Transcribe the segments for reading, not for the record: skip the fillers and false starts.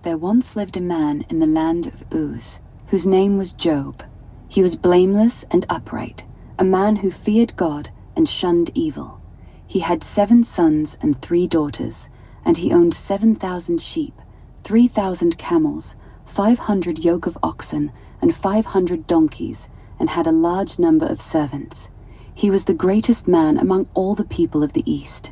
There once lived a man in the land of Uz, whose name was Job. He was blameless and upright, a man who feared God and shunned evil. He had 7 sons and 3 daughters, and he owned 7,000 sheep, 3,000 camels, 500 yoke of oxen, and 500 donkeys, and had a large number of servants. He was the greatest man among all the people of the East.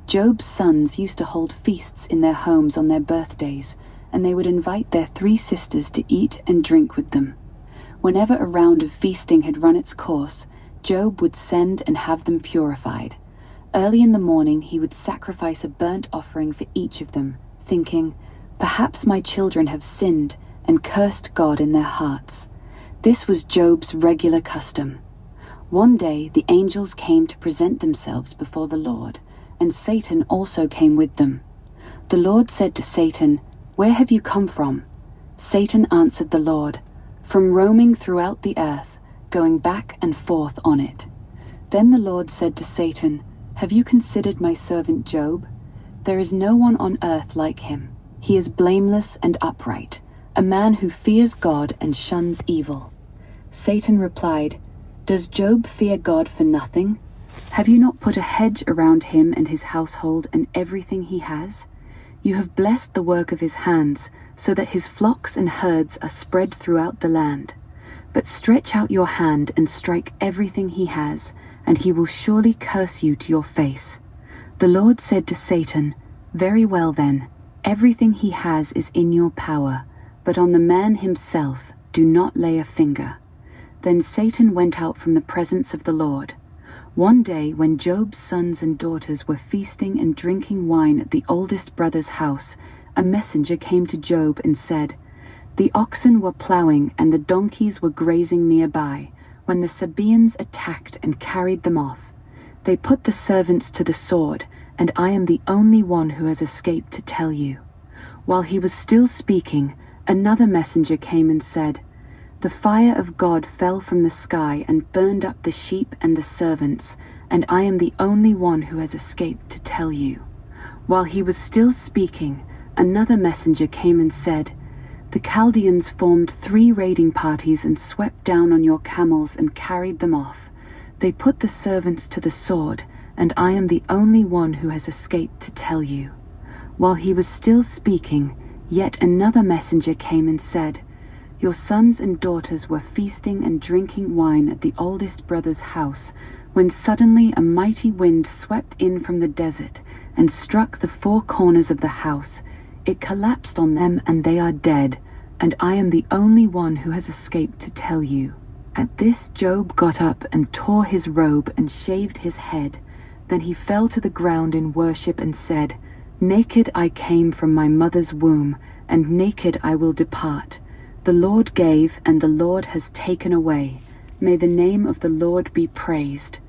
Job's sons used to hold feasts in their homes on their birthdays, and they would invite their 3 sisters to eat and drink with them. Whenever a round of feasting had run its course, Job would send and have them purified. Early in the morning he would sacrifice a burnt offering for each of them, thinking, "Perhaps my children have sinned and cursed God in their hearts." This was Job's regular custom. One day the angels came to present themselves before the Lord, and Satan also came with them. The Lord said to Satan, "Where have you come from?" Satan answered the Lord, "From roaming throughout the earth, going back and forth on it." Then the Lord said to Satan, "Have you considered my servant Job? There is no one on earth like him. He is blameless and upright, a man who fears God and shuns evil." Satan replied, "Does Job fear God for nothing? Have you not put a hedge around him and his household and everything he has? You have blessed the work of his hands, so that his flocks and herds are spread throughout the land. But stretch out your hand and strike everything he has, and he will surely curse you to your face." The Lord said to Satan, "Very well then, everything he has is in your power, but on the man himself do not lay a finger." Then Satan went out from the presence of the Lord. One day, when Job's sons and daughters were feasting and drinking wine at the oldest brother's house, a messenger came to Job and said, "The oxen were plowing and the donkeys were grazing nearby, when the Sabaeans attacked and carried them off. They put the servants to the sword, and I am the only one who has escaped to tell you." While he was still speaking, another messenger came and said, "The fire of God fell from the sky and burned up the sheep and the servants, and I am the only one who has escaped to tell you." While he was still speaking, another messenger came and said, "The Chaldeans formed 3 raiding parties and swept down on your camels and carried them off. They put the servants to the sword, and I am the only one who has escaped to tell you." While he was still speaking, yet another messenger came and said, "Your sons and daughters were feasting and drinking wine at the oldest brother's house, when suddenly a mighty wind swept in from the desert and struck the 4 corners of the house. It collapsed on them and they are dead, and I am the only one who has escaped to tell you." At this Job got up and tore his robe and shaved his head. Then he fell to the ground in worship and said, "Naked I came from my mother's womb, and naked I will depart. The Lord gave, and the Lord has taken away. May the name of the Lord be praised."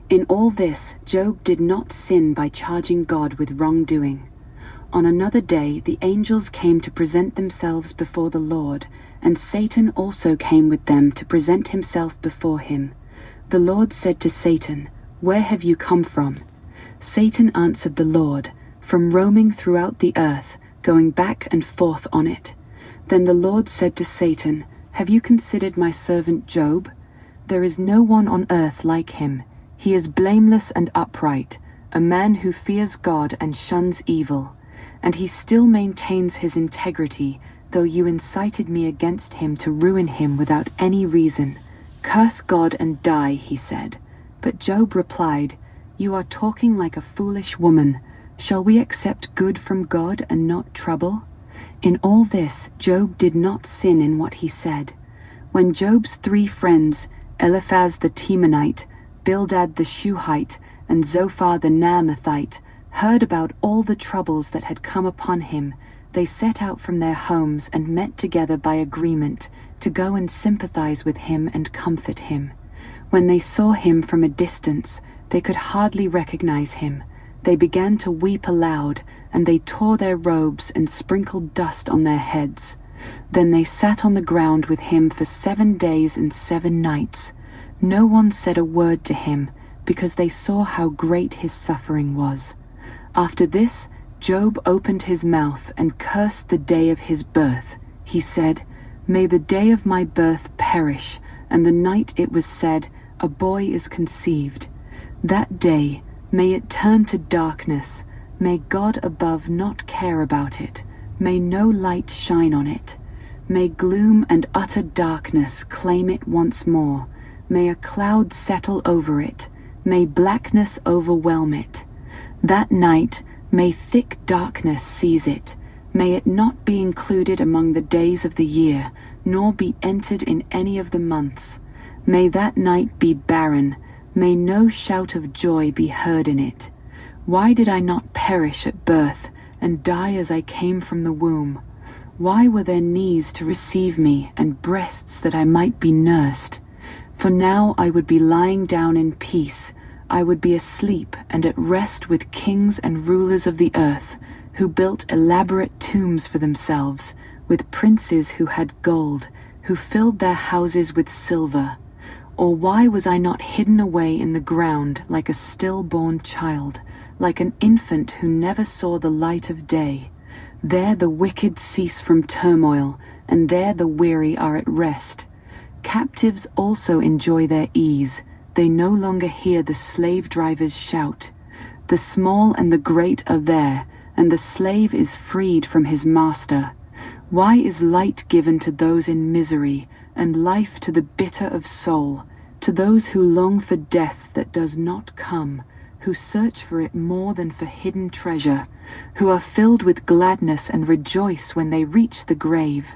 In all this, Job did not sin by charging God with wrongdoing. On another day, the angels came to present themselves before the Lord, and Satan also came with them to present himself before him. The Lord said to Satan, "Where have you come from?" Satan answered the Lord, "From roaming throughout the earth, going back and forth on it." Then the Lord said to Satan, "Have you considered my servant Job? There is no one on earth like him. He is blameless and upright, a man who fears God and shuns evil. And he still maintains his integrity, though you incited me against him to ruin him without any reason. Curse God and die," he said. But Job replied, "You are talking like a foolish woman. Shall we accept good from God and not trouble?" In all this, Job did not sin in what he said. When Job's 3 friends, Eliphaz the Temanite, Bildad the Shuhite, and Zophar the Naamathite, heard about all the troubles that had come upon him, they set out from their homes and met together by agreement to go and sympathize with him and comfort him. When they saw him from a distance, they could hardly recognize him. They began to weep aloud, and they tore their robes and sprinkled dust on their heads. Then they sat on the ground with him for 7 days and 7 nights. No one said a word to him, because they saw how great his suffering was. After this, Job opened his mouth and cursed the day of his birth. He said, "May the day of my birth perish, and the night it was said, a boy is conceived. That day, may it turn to darkness. May God above not care about it. May no light shine on it. May gloom and utter darkness claim it once more. May a cloud settle over it. May blackness overwhelm it. That night, may thick darkness seize it. May it not be included among the days of the year, nor be entered in any of the months. May that night be barren. May no shout of joy be heard in it. Why did I not perish at birth, and die as I came from the womb? Why were there knees to receive me, and breasts that I might be nursed? For now I would be lying down in peace. I would be asleep and at rest with kings and rulers of the earth, who built elaborate tombs for themselves, with princes who had gold, who filled their houses with silver. Or why was I not hidden away in the ground like a stillborn child, like an infant who never saw the light of day? There the wicked cease from turmoil, and there the weary are at rest. Captives also enjoy their ease. They no longer hear the slave drivers shout. The small and the great are there, and the slave is freed from his master. Why is light given to those in misery, and life to the bitter of soul, to those who long for death that does not come, who search for it more than for hidden treasure, who are filled with gladness and rejoice when they reach the grave?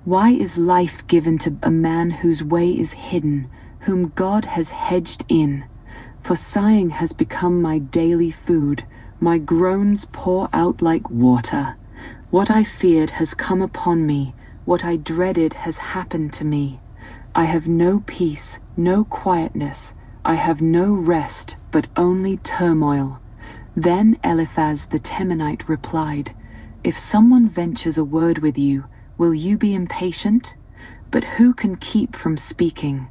Why is life given to a man whose way is hidden, whom God has hedged in? For sighing has become my daily food, my groans pour out like water. What I feared has come upon me, what I dreaded has happened to me. I have no peace, no quietness, I have no rest, but only turmoil. Then Eliphaz the Temanite replied, "If someone ventures a word with you, will you be impatient? But who can keep from speaking?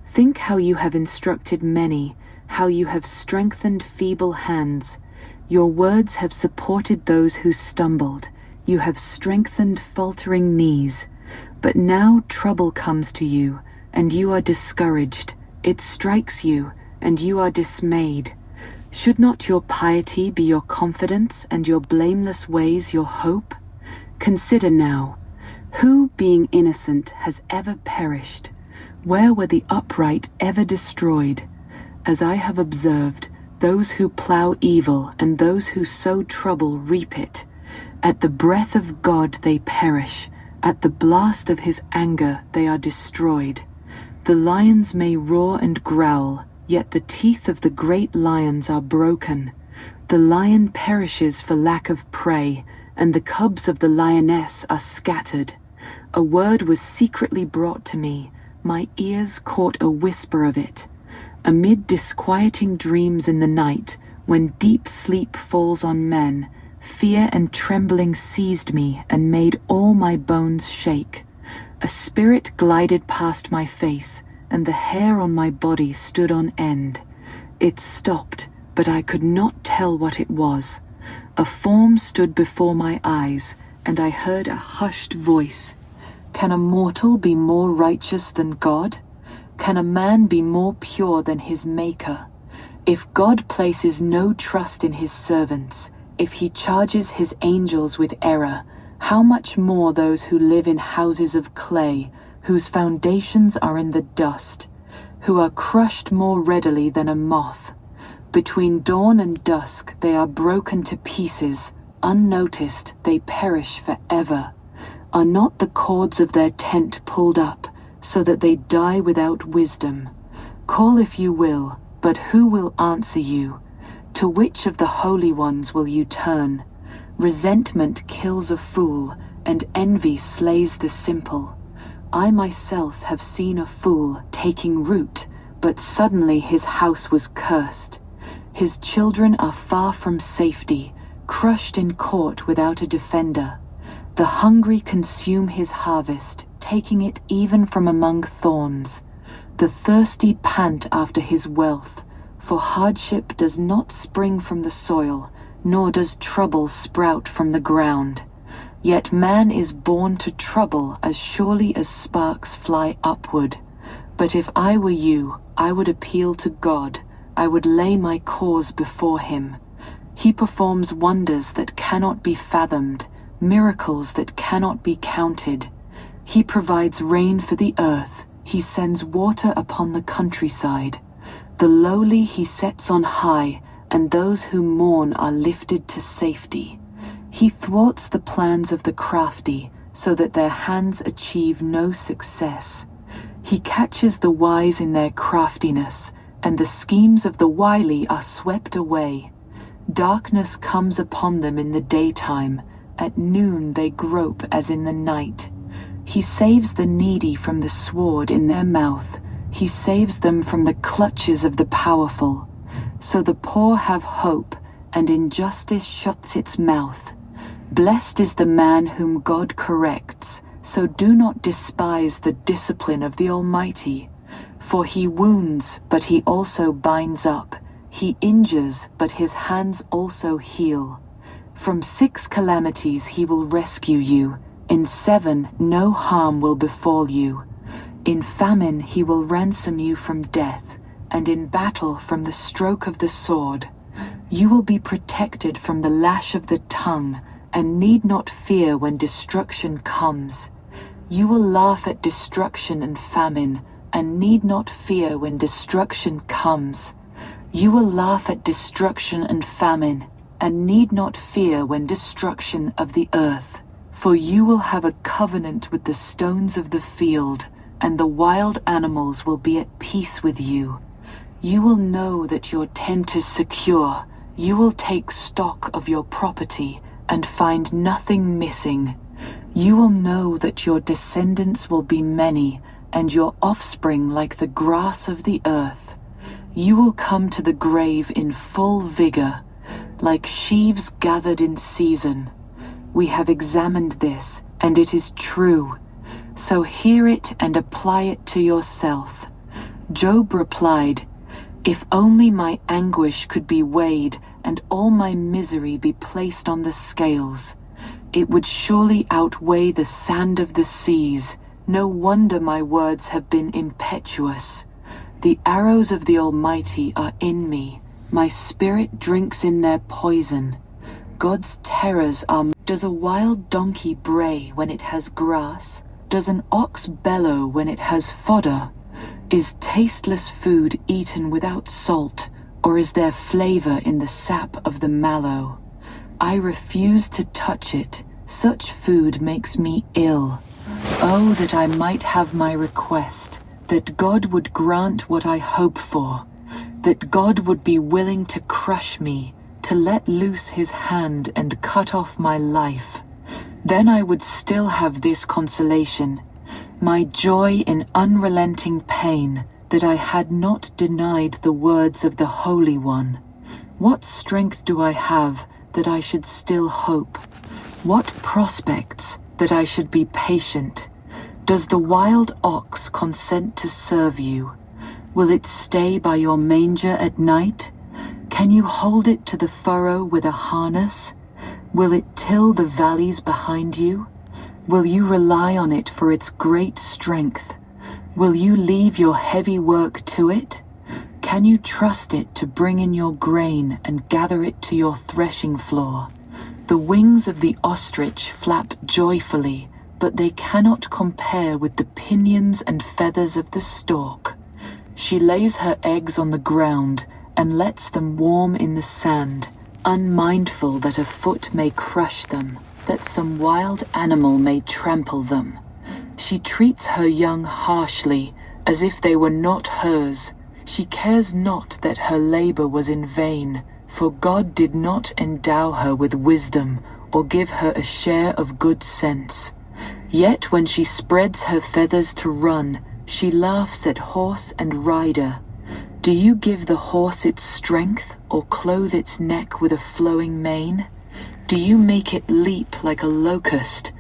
Think how you have instructed many, how you have strengthened feeble hands. Your words have supported those who stumbled. You have strengthened faltering knees. But now trouble comes to you, and you are discouraged. It strikes you, and you are dismayed. Should not your piety be your confidence, and your blameless ways your hope? Consider now, who, being innocent, has ever perished? Where were the upright ever destroyed? As I have observed, those who plow evil and those who sow trouble reap it. At the breath of God they perish. At the blast of his anger they are destroyed. The lions may roar and growl, yet the teeth of the great lions are broken. The lion perishes for lack of prey, and the cubs of the lioness are scattered. A word was secretly brought to me. My ears caught a whisper of it. Amid disquieting dreams in the night, when deep sleep falls on men, fear and trembling seized me and made all my bones shake. A spirit glided past my face, and the hair on my body stood on end. It stopped, but I could not tell what it was. A form stood before my eyes, and I heard a hushed voice. Can a mortal be more righteous than God? Can a man be more pure than his Maker? If God places no trust in his servants, if he charges his angels with error, how much more those who live in houses of clay, whose foundations are in the dust, who are crushed more readily than a moth. Between dawn and dusk they are broken to pieces, unnoticed they perish forever. Are not the cords of their tent pulled up, so that they die without wisdom? Call if you will, but who will answer you? To which of the holy ones will you turn? Resentment kills a fool, and envy slays the simple. I myself have seen a fool taking root, but suddenly his house was cursed. His children are far from safety, crushed in court without a defender. The hungry consume his harvest, taking it even from among thorns. The thirsty pant after his wealth, for hardship does not spring from the soil, nor does trouble sprout from the ground. Yet man is born to trouble as surely as sparks fly upward. But if I were you, I would appeal to God. I would lay my cause before him. He performs wonders that cannot be fathomed, miracles that cannot be counted. He provides rain for the earth. He sends water upon the countryside. The lowly he sets on high, and those who mourn are lifted to safety. He thwarts the plans of the crafty, so that their hands achieve no success. He catches the wise in their craftiness, and the schemes of the wily are swept away. Darkness comes upon them in the daytime. At noon they grope as in the night. He saves the needy from the sword in their mouth. He saves them from the clutches of the powerful. So the poor have hope, and injustice shuts its mouth. Blessed is the man whom God corrects, so do not despise the discipline of the Almighty. For he wounds, but he also binds up. He injures, but his hands also heal. From 6 calamities he will rescue you. In 7 no harm will befall you. In famine he will ransom you from death, and in battle from the stroke of the sword. You will be protected from the lash of the tongue, and need not fear when destruction comes. You will laugh at destruction and famine, and need not fear when destruction comes. You will laugh at destruction and famine, and need not fear when destruction of the earth. For you will have a covenant with the stones of the field, and the wild animals will be at peace with you. You will know that your tent is secure. You will take stock of your property, and find nothing missing. You will know that your descendants will be many, and your offspring like the grass of the earth. You will come to the grave in full vigor, like sheaves gathered in season. We have examined this, and it is true. So hear it and apply it to yourself. Job replied, "If only my anguish could be weighed, and all my misery be placed on the scales, it would surely outweigh the sand of the seas. No wonder my words have been impetuous. The arrows of the Almighty are in me. My spirit drinks in their poison. God's terrors are... Does a wild donkey bray when it has grass? Does an ox bellow when it has fodder? Is tasteless food eaten without salt, or is there flavor in the sap of the mallow? I refuse to touch it. Such food makes me ill. Oh, that I might have my request, that God would grant what I hope for, that God would be willing to crush me, to let loose his hand and cut off my life. Then I would still have this consolation, my joy in unrelenting pain, that I had not denied the words of the Holy One. What strength do I have that I should still hope? What prospects that I should be patient? Does the wild ox consent to serve you? Will it stay by your manger at night? Can you hold it to the furrow with a harness? Will it till the valleys behind you? Will you rely on it for its great strength? Will you leave your heavy work to it? Can you trust it to bring in your grain and gather it to your threshing floor? The wings of the ostrich flap joyfully, but they cannot compare with the pinions and feathers of the stork. She lays her eggs on the ground and lets them warm in the sand, unmindful that a foot may crush them, that some wild animal may trample them. She treats her young harshly, as if they were not hers. She cares not that her labor was in vain, for God did not endow her with wisdom, or give her a share of good sense. Yet when she spreads her feathers to run, she laughs at horse and rider. Do you give the horse its strength, or clothe its neck with a flowing mane? Do you make it leap like a locust,